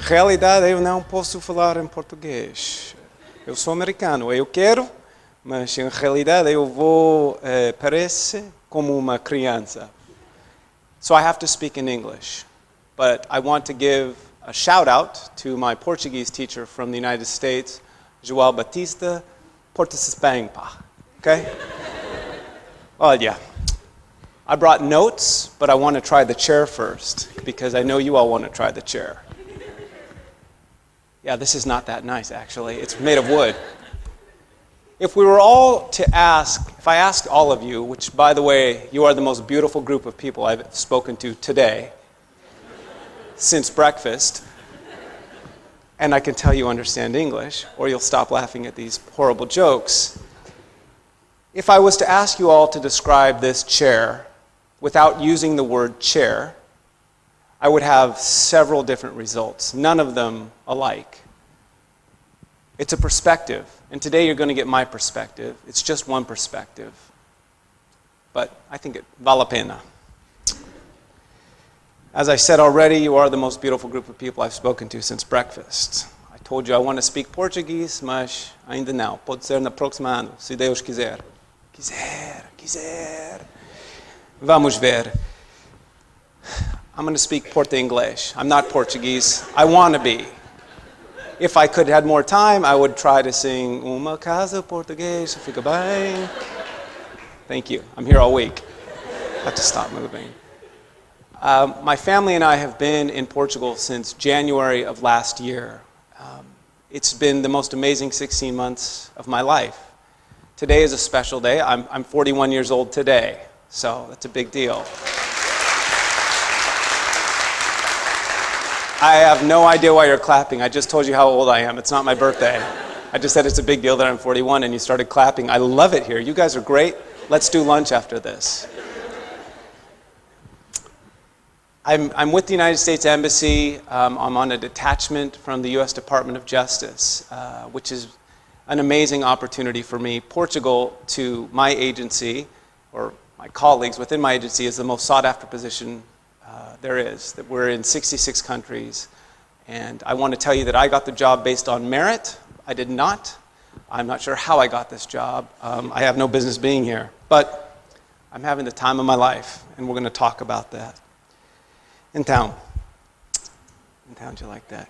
realidade, eu não posso falar em português. Eu sou americano, eu quero, mas em realidade eu vou parecer como uma criança. So I have to speak in English. But I want to give a shout out to my Portuguese teacher from the United States, João Batista Português. Okay? Olha, I brought notes, but I want to try the chair first, because I know you all want to try the chair. Yeah, this is not that nice, actually. It's made of wood. If we were all to ask, if I asked all of you, which, by the way, you are the most beautiful group of people I've spoken to today, since breakfast, and I can tell you understand English, or you'll stop laughing at these horrible jokes. If I was to ask you all to describe this chair without using the word chair, I would have several different results, none of them alike. It's a perspective, and today you're going to get my perspective. It's just one perspective, but I think it vale a pena. As I said already, you are the most beautiful group of people I've spoken to since breakfast. I told you I want to speak Portuguese, mas ainda não. Pode ser na próxima ano, se Deus quiser. Quiser. Vamos ver. I'm going to speak Portuguese. I'm not Portuguese. I want to be. If I could have more time, I would try to sing Uma Casa Português, fica bem. Thank you. I'm here all week. I have to stop moving. My family and I have been in Portugal since January of last year. It's been the most amazing 16 months of my life. Today is a special day. I'm 41 years old today, so that's a big deal. I have no idea why you're clapping. I just told you how old I am. It's not my birthday. I just said it's a big deal that I'm 41 and you started clapping. I love it here. You guys are great. Let's do lunch after this. I'm with the United States Embassy. I'm on a detachment from the U.S. Department of Justice, which is an amazing opportunity for me. Portugal, to my agency, or my colleagues within my agency, is the most sought-after position there is. That we're in 66 countries, and I want to tell you that I got the job based on merit. I did not. I'm not sure how I got this job. I have no business being here, but I'm having the time of my life, and we're going to talk about that. In town, do you like that?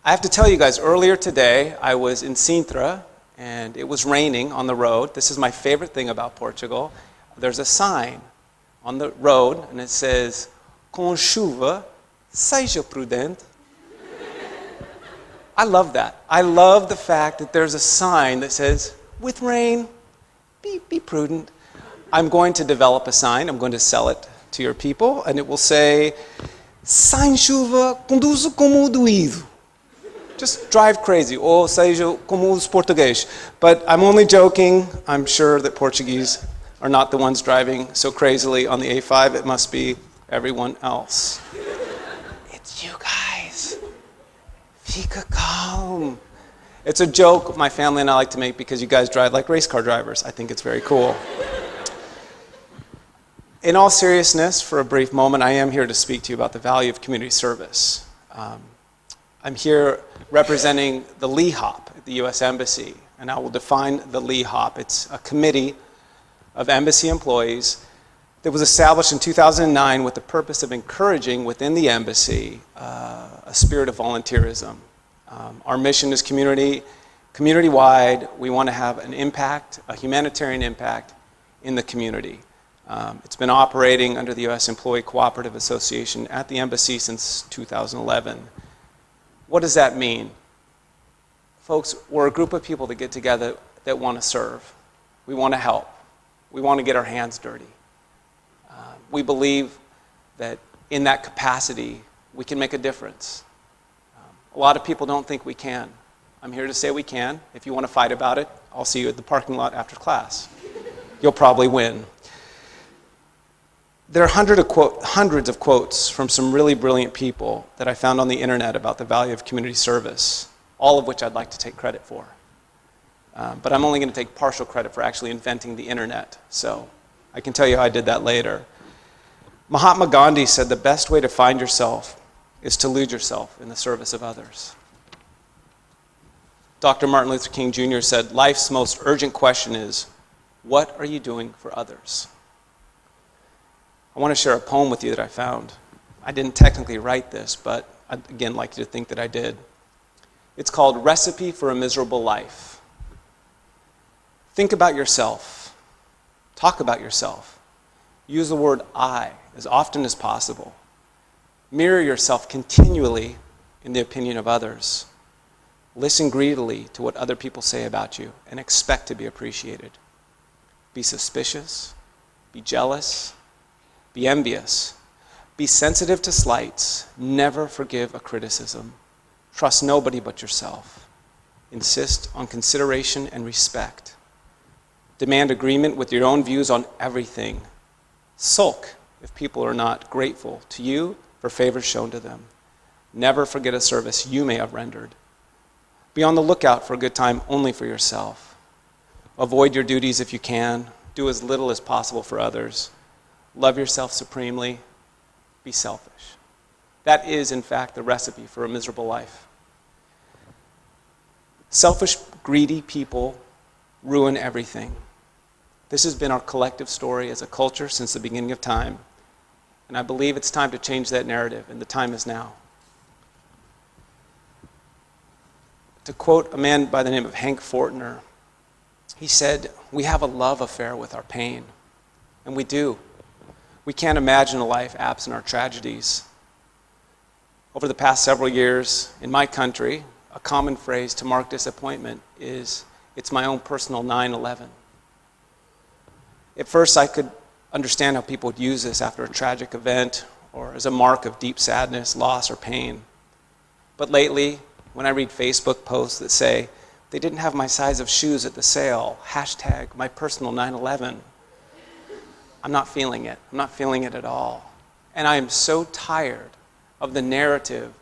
I have to tell you guys, earlier today, I was in Sintra, and it was raining on the road. This is my favorite thing about Portugal. There's a sign on the road, and it says, Com chuva, seja prudente. I love that. I love the fact that there's a sign that says, with rain, be prudent. I'm going to develop a sign. I'm going to sell it to your people, and it will say, sem chuva, conduzo como doído. Just drive crazy, ou seja, como os português. But I'm only joking. I'm sure that Portuguese are not the ones driving so crazily on the A5. It must be everyone else. It's you guys. Fica calm. It's a joke my family and I like to make because you guys drive like race car drivers. I think it's very cool. In all seriousness, for a brief moment, I am here to speak to you about the value of community service. I'm here representing the LEHOP at the U.S. Embassy, and I will define the LEHOP. It's a committee of embassy employees that was established in 2009 with the purpose of encouraging within the embassy a spirit of volunteerism. Our mission is community-wide. We want to have an impact, a humanitarian impact in the community. It's been operating under the U.S. Employee Cooperative Association at the embassy since 2011. What does that mean? Folks, we're a group of people that get together that want to serve. We want to help. We want to get our hands dirty. We believe that in that capacity, we can make a difference. A lot of people don't think we can. I'm here to say we can. If you want to fight about it, I'll see you at the parking lot after class. You'll probably win. There are hundreds of quotes from some really brilliant people that I found on the internet about the value of community service, all of which I'd like to take credit for. But I'm only going to take partial credit for actually inventing the internet, so I can tell you how I did that later. Mahatma Gandhi said the best way to find yourself is to lose yourself in the service of others. Dr. Martin Luther King Jr. said, life's most urgent question is, what are you doing for others? I want to share a poem with you that I found. I didn't technically write this, but I'd again like you to think that I did. It's called Recipe for a Miserable Life. Think about yourself. Talk about yourself. Use the word I as often as possible. Mirror yourself continually in the opinion of others. Listen greedily to what other people say about you and expect to be appreciated. Be suspicious. Be jealous. Be envious. Be sensitive to slights. Never forgive a criticism. Trust nobody but yourself. Insist on consideration and respect. Demand agreement with your own views on everything. Sulk if people are not grateful to you for favors shown to them. Never forget a service you may have rendered. Be on the lookout for a good time only for yourself. Avoid your duties if you can. Do as little as possible for others. Love yourself supremely. Be selfish. That is, in fact, the recipe for a miserable life. Selfish, greedy people ruin everything. This has been our collective story as a culture since the beginning of time. And I believe it's time to change that narrative, and the time is now. To quote a man by the name of Hank Fortner, he said, "We have a love affair with our pain." And we do. We can't imagine a life absent our tragedies. Over the past several years in my country, a common phrase to mark disappointment is, "It's my own personal 9/11." At first, I could understand how people would use this after a tragic event or as a mark of deep sadness, loss, or pain. But lately, when I read Facebook posts that say, "They didn't have my size of shoes at the sale," hashtag my personal 9/11, I'm not feeling it. I'm not feeling it at all. And I am so tired of the narrative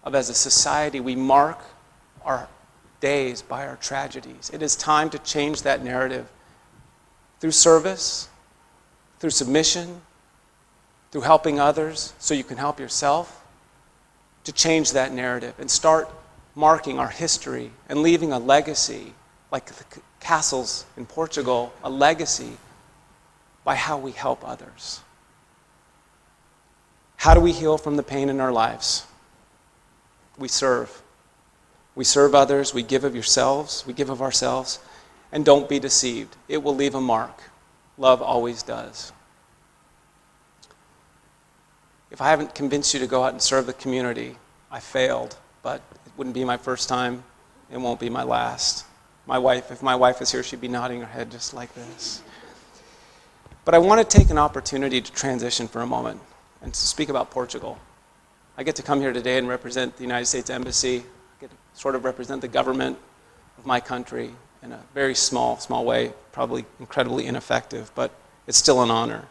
of, as a society, we mark our days by our tragedies. It is time to change that narrative through service, through submission, through helping others so you can help yourself, to change that narrative and start marking our history and leaving a legacy, like the castles in Portugal, a legacy by how we help others. How do we heal from the pain in our lives? We serve. We serve others, we give of yourselves, we give of ourselves, and don't be deceived. It will leave a mark. Love always does. If I haven't convinced you to go out and serve the community, I failed, but it wouldn't be my first time. It won't be my last. If my wife is here, she'd be nodding her head just like this. But I want to take an opportunity to transition for a moment and to speak about Portugal. I get to come here today and represent the United States Embassy. I get to sort of represent the government of my country in a very small way, probably incredibly ineffective, but it's still an honor.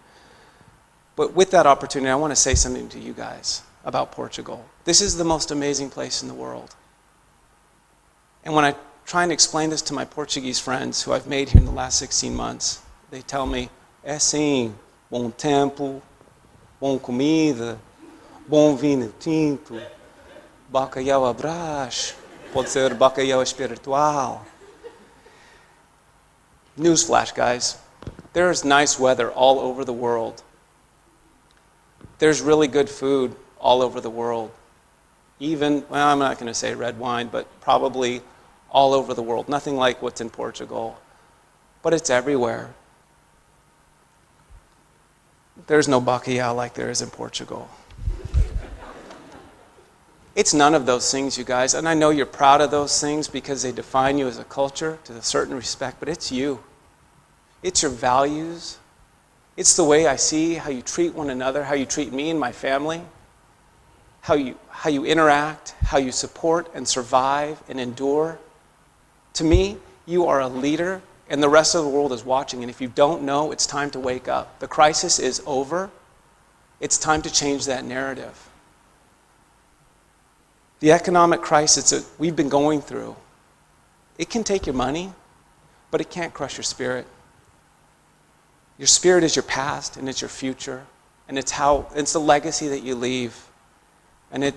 But with that opportunity, I want to say something to you guys about Portugal. This is the most amazing place in the world. And when I try and explain this to my Portuguese friends who I've made here in the last 16 months, they tell me, "É sim, bom tempo, bom comida, bom vinho tinto, bacalhau à brás, pode ser bacalhau espiritual." Newsflash, guys. There's nice weather all over the world. There's really good food all over the world. Even, well, I'm not going to say red wine, but probably all over the world. Nothing like what's in Portugal, but it's everywhere. There's no bacalhau like there is in Portugal. It's none of those things, you guys, and I know you're proud of those things because they define you as a culture to a certain respect, but it's you. It's your values. It's the way I see how you treat one another, how you treat me and my family, how you interact, how you support and survive and endure. To me, you are a leader, and the rest of the world is watching, and if you don't know, it's time to wake up. The crisis is over. It's time to change that narrative. The economic crisis that we've been going through, it can take your money, but it can't crush your spirit. Your spirit is your past, and it's your future, and it's the legacy that you leave. And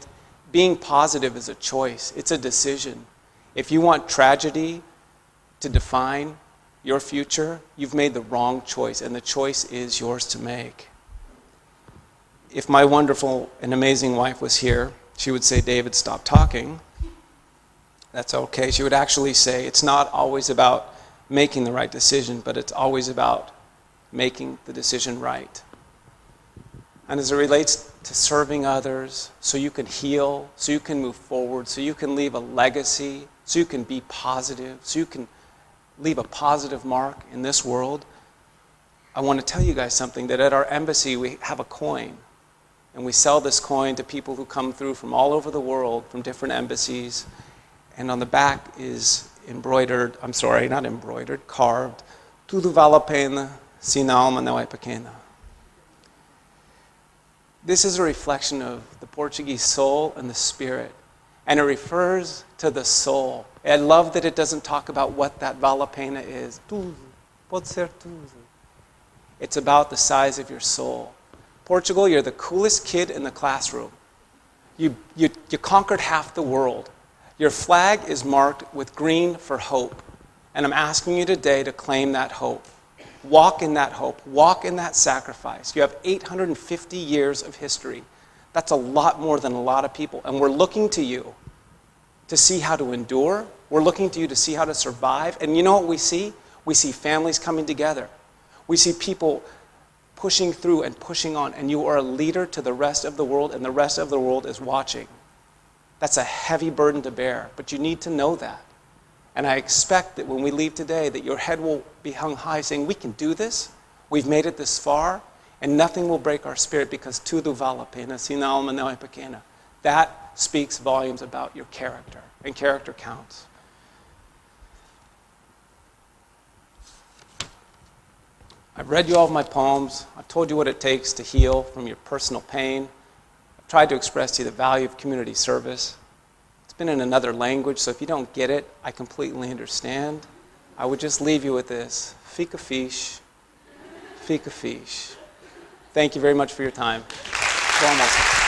being positive is a choice. It's a decision. If you want tragedy to define your future, you've made the wrong choice, and the choice is yours to make. If my wonderful and amazing wife was here, she would say, David, stop talking. That's okay. She would actually say, it's not always about making the right decision, but it's always about making the decision right. And as it relates to serving others, so you can heal, so you can move forward, so you can leave a legacy, so you can be positive, so you can leave a positive mark in this world, I want to tell you guys something, that at our embassy we have a coin. And we sell this coin to people who come through from all over the world, from different embassies. And on the back is carved, Tudo vale a pena, se na alma não é pequena. This is a reflection of the Portuguese soul and the spirit. And it refers to the soul. I love that it doesn't talk about what that vale a pena is. Tudo, pode ser tudo. It's about the size of your soul. Portugal, you're the coolest kid in the classroom. You conquered half the world. Your flag is marked with green for hope. And I'm asking you today to claim that hope. Walk in that hope. Walk in that sacrifice. You have 850 years of history. That's a lot more than a lot of people. And we're looking to you to see how to endure. We're looking to you to see how to survive. And you know what we see? We see families coming together. We see people pushing through and pushing on. And you are a leader to the rest of the world, and the rest of the world is watching. That's a heavy burden to bear, but you need to know that. And I expect that when we leave today, that your head will be hung high saying, we can do this. We've made it this far. And nothing will break our spirit, because tudo vale a pena, se na alma não é pequena. That speaks volumes about your character, and character counts. I've read you all of my poems. I've told you what it takes to heal from your personal pain. I've tried to express to you the value of community service. It's been in another language, so if you don't get it, I completely understand. I would just leave you with this. Fica fixe. Fica fixe. Thank you very much for your time. We're almost.